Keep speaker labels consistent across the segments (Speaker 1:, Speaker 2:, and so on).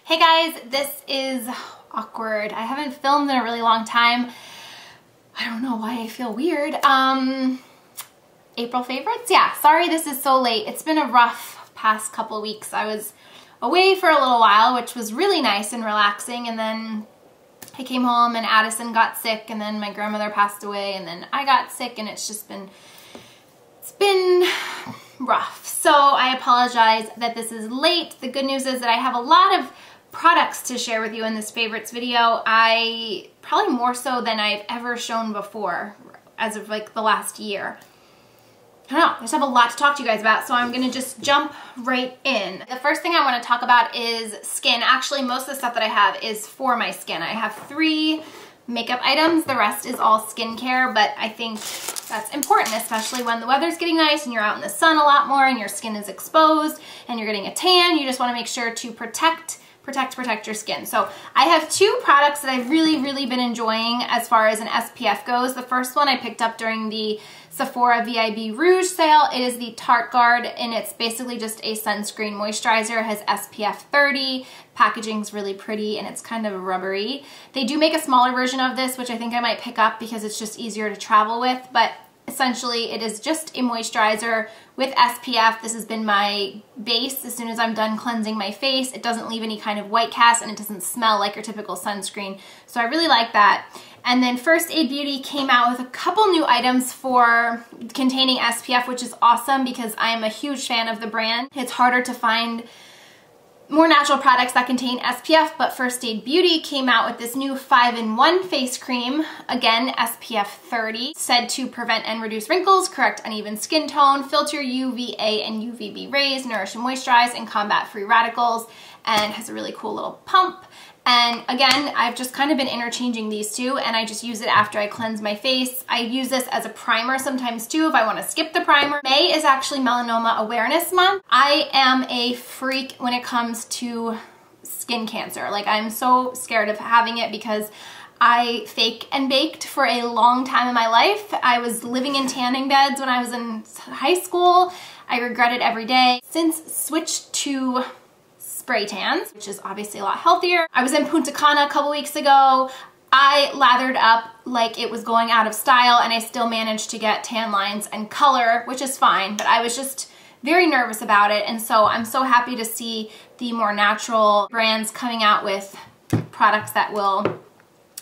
Speaker 1: Hey guys, this is awkward. I haven't filmed in a really long time. I don't know why I feel weird. April favorites? Yeah, sorry this is so late. It's been a rough past couple weeks. I was away for a little while, which was really nice and relaxing, and then I came home and Addison got sick, and then my grandmother passed away, and then I got sick, and it's been rough. So I apologize that this is late. The good news is that I have a lot of products to share with you in this favorites video. Probably more so than I've ever shown before as of like the last year. I don't know, I just have a lot to talk to you guys about, so I'm gonna just jump right in. The first thing I wanna talk about is skin. Actually, most of the stuff that I have is for my skin. I have 3 makeup items, the rest is all skincare, but I think that's important, especially when the weather's getting nice and you're out in the sun a lot more and your skin is exposed and you're getting a tan. You just wanna make sure to protect your skin. So I have 2 products that I've really been enjoying as far as an SPF goes. The first one I picked up during the Sephora VIB Rouge sale. It is the Tarte Guard, and it's basically just a sunscreen moisturizer. It has SPF 30. Packaging's really pretty and it's kind of rubbery. They do make a smaller version of this, which I think I might pick up because it's just easier to travel with, but essentially it is just a moisturizer with SPF. This has been my base as soon as I'm done cleansing my face. It doesn't leave any kind of white cast and it doesn't smell like your typical sunscreen. So I really like that. And then First Aid Beauty came out with a couple new items for containing SPF, which is awesome because I am a huge fan of the brand. It's harder to find more natural products that contain SPF, but First Aid Beauty came out with this new 5-in-1 face cream, again SPF 30, said to prevent and reduce wrinkles, correct uneven skin tone, filter UVA and UVB rays, nourish and moisturize, and combat free radicals, and has a really cool little pump. And again, I've just kind of been interchanging these 2, and I just use it after I cleanse my face. I use this as a primer sometimes too if I want to skip the primer. May is actually Melanoma Awareness Month. I am a freak when it comes to skin cancer. Like, I'm so scared of having it because I fake and baked for a long time in my life. I was living in tanning beds when I was in high school. I regret it every day. Since switched to spray tans, which is obviously a lot healthier. I was in Punta Cana a couple weeks ago. I lathered up like it was going out of style, and I still managed to get tan lines and color, which is fine, but I was just very nervous about it, and so I'm so happy to see the more natural brands coming out with products that will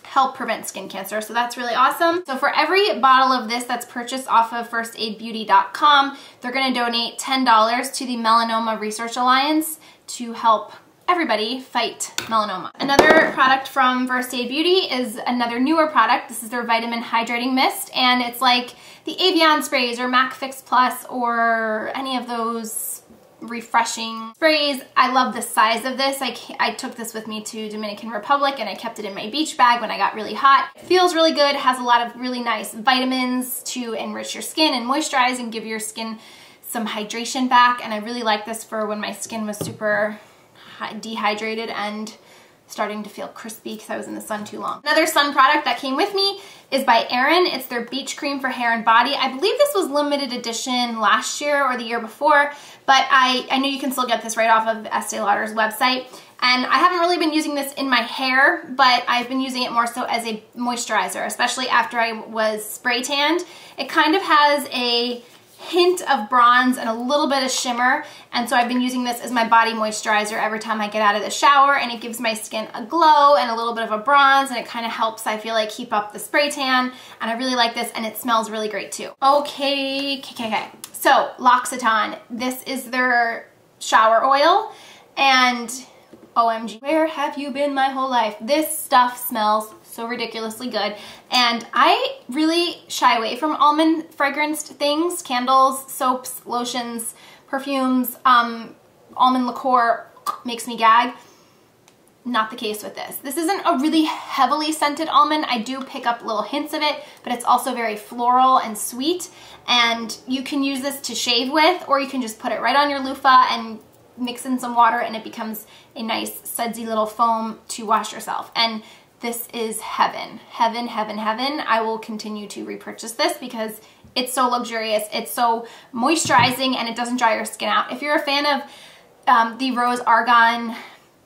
Speaker 1: help prevent skin cancer, so that's really awesome. So for every bottle of this that's purchased off of firstaidbeauty.com, they're gonna donate $10 to the Melanoma Research Alliance to help everybody fight melanoma. Another product from First Aid Beauty is another newer product. This is their Vitamin Hydrating Mist, and it's like the Avion sprays or MAC Fix Plus or any of those refreshing sprays. I love the size of this. I took this with me to Dominican Republic and I kept it in my beach bag when I got really hot. It feels really good. It has a lot of really nice vitamins to enrich your skin and moisturize and give your skin some hydration back, and I really like this for when my skin was super dehydrated and starting to feel crispy because I was in the sun too long. Another sun product that came with me is by Erin. It's their beach cream for hair and body. I believe this was limited edition last year or the year before, but I know you can still get this right off of Estee Lauder's website. And I haven't really been using this in my hair, but I've been using it more so as a moisturizer, especially after I was spray tanned. It kind of has a hint of bronze and a little bit of shimmer, and so I've been using this as my body moisturizer every time I get out of the shower, and it gives my skin a glow and a little bit of a bronze, and it kind of helps, I feel like, keep up the spray tan, and I really like this, and it smells really great too. Okay. So L'Occitane, this is their shower oil, and OMG, where have you been my whole life? This stuff smells so ridiculously good, and I really shy away from almond fragranced things, candles, soaps, lotions, perfumes. Almond liqueur makes me gag. Not the case with this. This isn't a really heavily scented almond. I do pick up little hints of it, but it's also very floral and sweet, and you can use this to shave with, or you can just put it right on your loofah and mix in some water and it becomes a nice sudsy little foam to wash yourself. And this is heaven. Heaven, heaven, heaven. I will continue to repurchase this because it's so luxurious, it's so moisturizing, and it doesn't dry your skin out. If you're a fan of the Rose Argan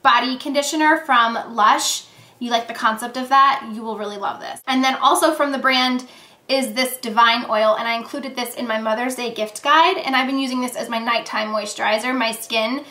Speaker 1: body conditioner from Lush, you like the concept of that, you will really love this. And then also from the brand is this Divine Oil, and I included this in my Mother's Day gift guide, and I've been using this as my nighttime moisturizer. My skin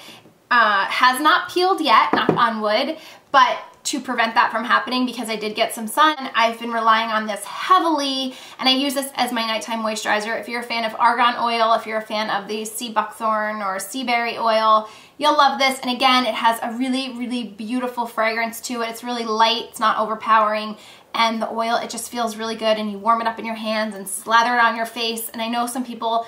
Speaker 1: has not peeled yet, knock on wood, but to prevent that from happening, because I did get some sun, I've been relying on this heavily, and I use this as my nighttime moisturizer. If you're a fan of argan oil, if you're a fan of the sea buckthorn or sea berry oil, you'll love this. And again, it has a really, really beautiful fragrance to it. It's really light, it's not overpowering, and the oil, it just feels really good, and you warm it up in your hands and slather it on your face. And I know some people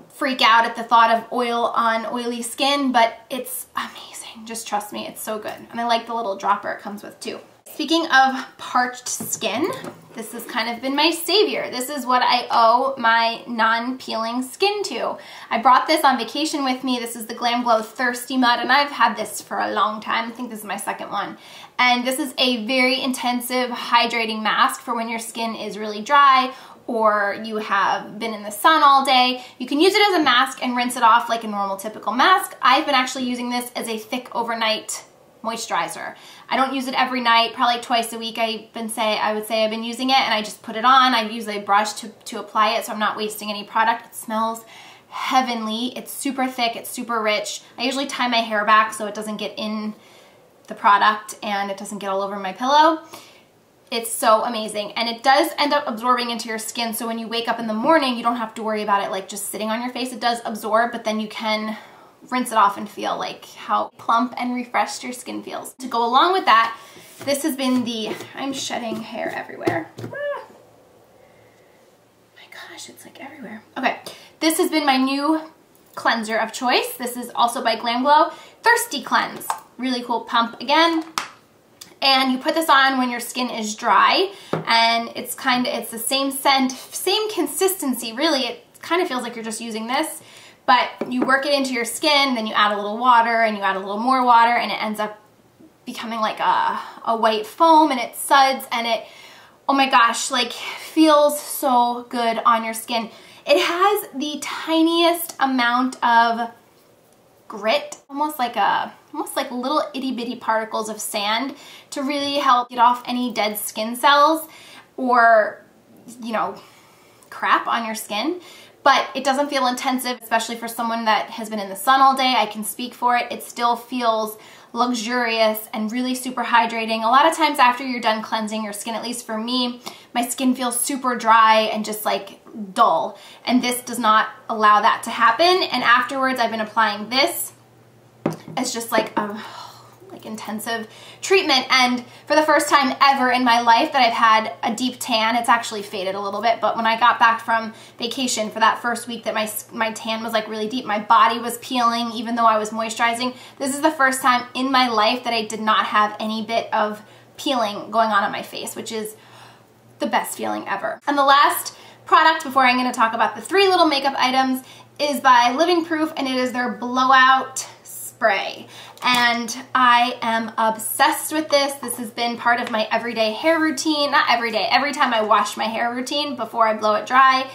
Speaker 1: freak out at the thought of oil on oily skin, but it's amazing. Just trust me, it's so good. And I like the little dropper it comes with too. Speaking of parched skin, this has kind of been my savior. This is what I owe my non-peeling skin to. I brought this on vacation with me. This is the Glam Glow Thirsty Mud, and I've had this for a long time. I think this is my second one. And this is a very intensive hydrating mask for when your skin is really dry or you have been in the sun all day. You can use it as a mask and rinse it off like a normal typical mask. I've been actually using this as a thick overnight moisturizer. I don't use it every night, probably twice a week I would say I've been using it, and I just put it on. I use a brush to apply it so I'm not wasting any product. It smells heavenly. It's super thick, it's super rich. I usually tie my hair back so it doesn't get in the product and it doesn't get all over my pillow. It's so amazing, and it does end up absorbing into your skin, so when you wake up in the morning, you don't have to worry about it like just sitting on your face. It does absorb, but then you can rinse it off and feel like how plump and refreshed your skin feels. To go along with that, this has been I'm shedding hair everywhere. Ah. My gosh, it's like everywhere. Okay, this has been my new cleanser of choice. This is also by Glam Glow, Thirsty Cleanse. Really cool pump again. And you put this on when your skin is dry, and it's the same scent, same consistency, really. It kind of feels like you're just using this, but you work it into your skin, then you add a little water, and you add a little more water, and it ends up becoming like a white foam, and it suds, and it, oh my gosh, like feels so good on your skin. It has the tiniest amount of grit, almost like little itty bitty particles of sand, to really help get off any dead skin cells or, you know, crap on your skin. But it doesn't feel intensive, especially for someone that has been in the sun all day. I can speak for it. It still feels luxurious and really super hydrating. A lot of times after you're done cleansing your skin, at least for me, my skin feels super dry and just like dull. And this does not allow that to happen. And afterwards, I've been applying this as just like a intensive treatment. And for the first time ever in my life that I've had a deep tan, it's actually faded a little bit, but when I got back from vacation for that first week that my tan was like really deep, my body was peeling even though I was moisturizing. This is the first time in my life that I did not have any bit of peeling going on my face, which is the best feeling ever. And the last product before I'm going to talk about the 3 little makeup items is by Living Proof, and it is their Blowout Spray. And I am obsessed with this. This has been part of my everyday hair routine. Not every day, every time I wash my hair routine before I blow it dry.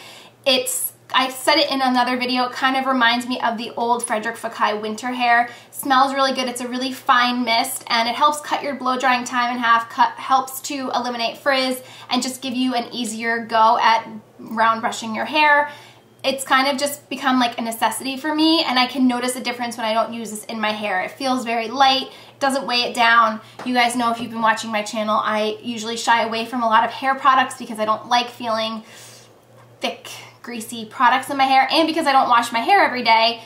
Speaker 1: I said it in another video, it kind of reminds me of the old Frederic Fekkai winter hair. Smells really good. It's a really fine mist, and it helps cut your blow drying time in half, helps to eliminate frizz, and just give you an easier go at round brushing your hair. It's kind of just become like a necessity for me, and I can notice a difference when I don't use this in my hair. It feels very light, doesn't weigh it down. You guys know if you've been watching my channel, I usually shy away from a lot of hair products because I don't like feeling thick, greasy products in my hair, and because I don't wash my hair every day,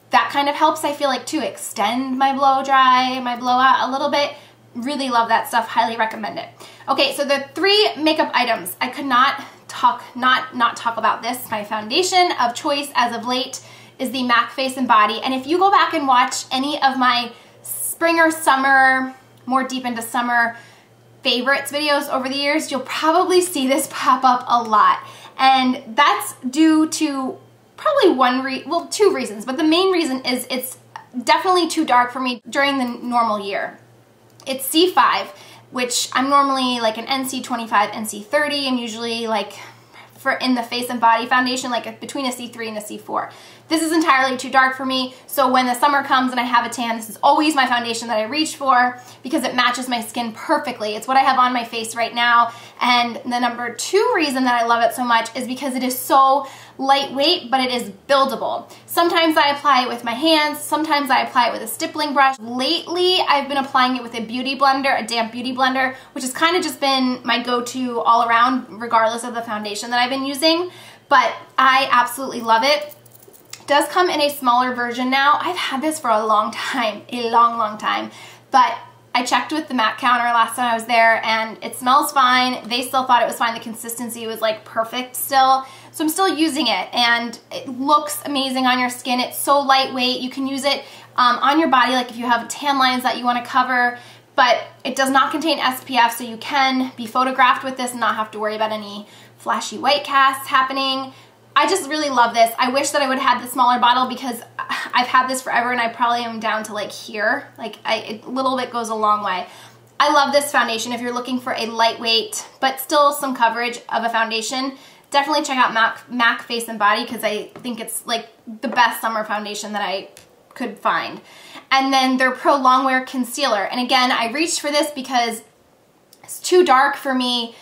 Speaker 1: that kind of helps, I feel like, to extend my blow dry, my blowout a little bit. Really love that stuff, highly recommend it. Okay, so the 3 makeup items. I could not talk about this. My foundation of choice as of late is the MAC Face and Body, and if you go back and watch any of my spring or summer, more deep into summer favorites videos over the years, you'll probably see this pop up a lot. And that's due to probably 2 reasons, but the main reason is it's definitely too dark for me during the normal year. It's C5, which I'm normally like an NC25, NC30. I'm usually like in the face and body foundation, like between a C3 and a C4. This is entirely too dark for me, so when the summer comes and I have a tan, this is always my foundation that I reach for because it matches my skin perfectly. It's what I have on my face right now, and the number 2 reason that I love it so much is because it is so lightweight, but it is buildable. Sometimes I apply it with my hands, sometimes I apply it with a stippling brush. Lately, I've been applying it with a beauty blender, a damp beauty blender, which has kind of just been my go-to all around, regardless of the foundation that I've been using, but I absolutely love it. It does come in a smaller version now. I've had this for a long time, a long time, but I checked with the MAC counter last time I was there and it smells fine. They still thought it was fine. The consistency was like perfect still. So I'm still using it and it looks amazing on your skin. It's so lightweight. You can use it on your body, like if you have tan lines that you want to cover, but it does not contain SPF, so you can be photographed with this and not have to worry about any flashy white casts happening. I just really love this. I wish that I would have had the smaller bottle because I've had this forever and I probably am down to like here. Like a little bit goes a long way. I love this foundation. If you're looking for a lightweight but still some coverage of a foundation, definitely check out MAC Face and Body because I think it's like the best summer foundation that I could find. And then their Pro Longwear Concealer. And again, I reached for this because it's too dark for me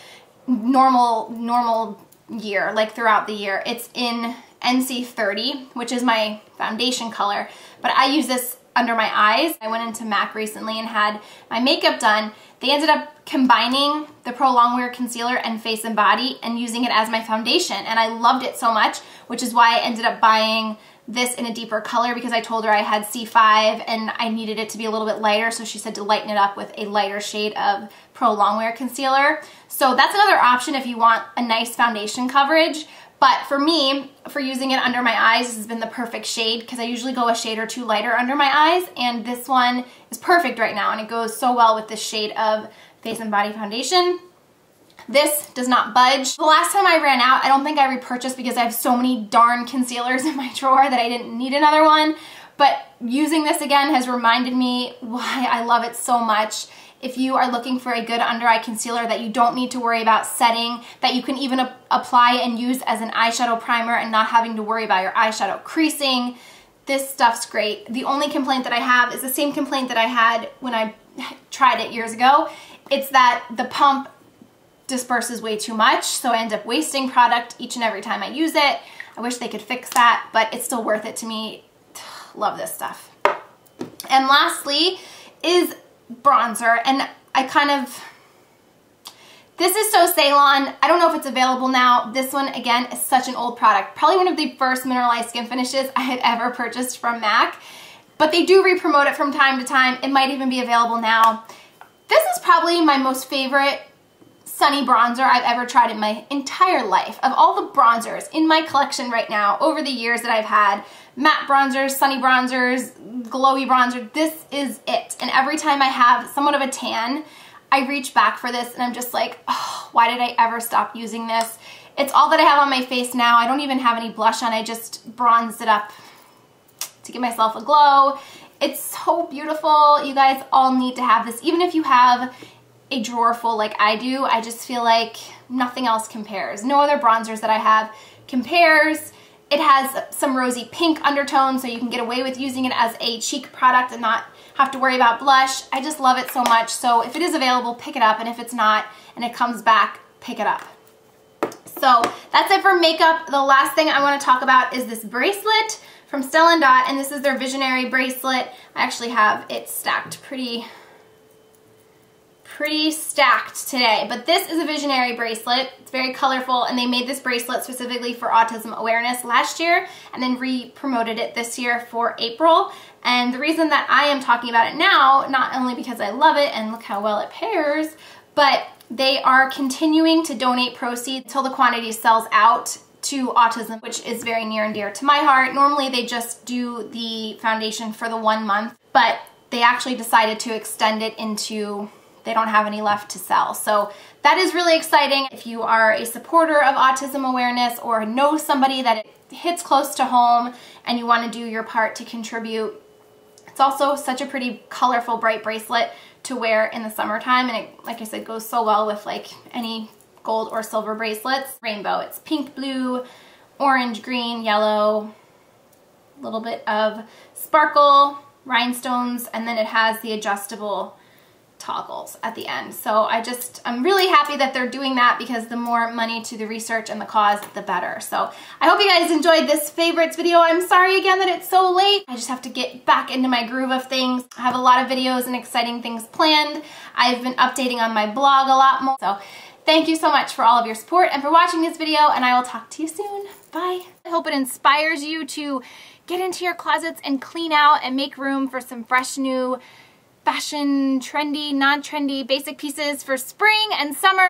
Speaker 1: normal year, like throughout the year. It's in NC30, which is my foundation color, but I use this under my eyes. I went into MAC recently and had my makeup done. They ended up combining the Pro Longwear Concealer and Face and Body and using it as my foundation, and I loved it so much, which is why I ended up buying this in a deeper color because I told her I had C5 and I needed it to be a little bit lighter, so she said to lighten it up with a lighter shade of Pro Longwear Concealer. So that's another option if you want a nice foundation coverage. But for me, for using it under my eyes, this has been the perfect shade because I usually go a shade or 2 lighter under my eyes, and this one is perfect right now, and it goes so well with this shade of Face and Body foundation. This does not budge. The last time I ran out, I don't think I repurchased because I have so many darn concealers in my drawer that I didn't need another one, but using this again has reminded me why I love it so much. If you are looking for a good under eye concealer that you don't need to worry about setting, that you can even apply and use as an eyeshadow primer and not having to worry about your eyeshadow creasing, this stuff's great. The only complaint that I have is the same complaint that I had when I tried it years ago. It's that the pump disperses way too much, so I end up wasting product each and every time I use it. I wish they could fix that, but it's still worth it to me. Love this stuff. And lastly is bronzer, and this is So Ceylon. I don't know if it's available now. This one, again, is such an old product. Probably one of the first mineralized skin finishes I had ever purchased from MAC, but they do re-promote it from time to time. It might even be available now. This is probably my most favorite sunny bronzer I've ever tried in my entire life. Of all the bronzers in my collection right now, over the years that I've had, matte bronzers, sunny bronzers, glowy bronzer, this is it. And every time I have somewhat of a tan, I reach back for this and I'm just like, oh, why did I ever stop using this? It's all that I have on my face now. I don't even have any blush on. I just bronzed it up to give myself a glow. It's so beautiful. You guys all need to have this. Even if you have a drawer full like I do, I just feel like nothing else compares. No other bronzers that I have compares. It has some rosy pink undertones, so you can get away with using it as a cheek product and not have to worry about blush. I just love it so much. So if it is available, pick it up, and if it's not and it comes back, pick it up. So that's it for makeup. The last thing I want to talk about is this bracelet from Stella Dot, and this is their Visionary bracelet. I actually have it stacked pretty stacked today, but this is a Visionary bracelet. It's very colorful, and they made this bracelet specifically for autism awareness last year and then re-promoted it this year for April. And the reason that I am talking about it now, not only because I love it and look how well it pairs, but they are continuing to donate proceeds until the quantity sells out to autism, which is very near and dear to my heart. Normally they just do the foundation for the 1 month, but they actually decided to extend it into, they don't have any left to sell. So that is really exciting. If you are a supporter of autism awareness or know somebody that it hits close to home and you want to do your part to contribute, it's also such a pretty colorful, bright bracelet to wear in the summertime, and it, like I said, goes so well with like any gold or silver bracelets. Rainbow, it's pink, blue, orange, green, yellow, A little bit of sparkle, rhinestones, and then it has the adjustable toggles at the end. So I'm really happy that they're doing that, because the more money to the research and the cause, the better. So I hope you guys enjoyed this favorites video. I'm sorry again that it's so late. I just have to get back into my groove of things. I have a lot of videos and exciting things planned. I've been updating on my blog a lot more. So thank you so much for all of your support and for watching this video, and I will talk to you soon. Bye. I hope it inspires you to get into your closets and clean out and make room for some fresh new fashion, trendy, non-trendy, basic pieces for spring and summer.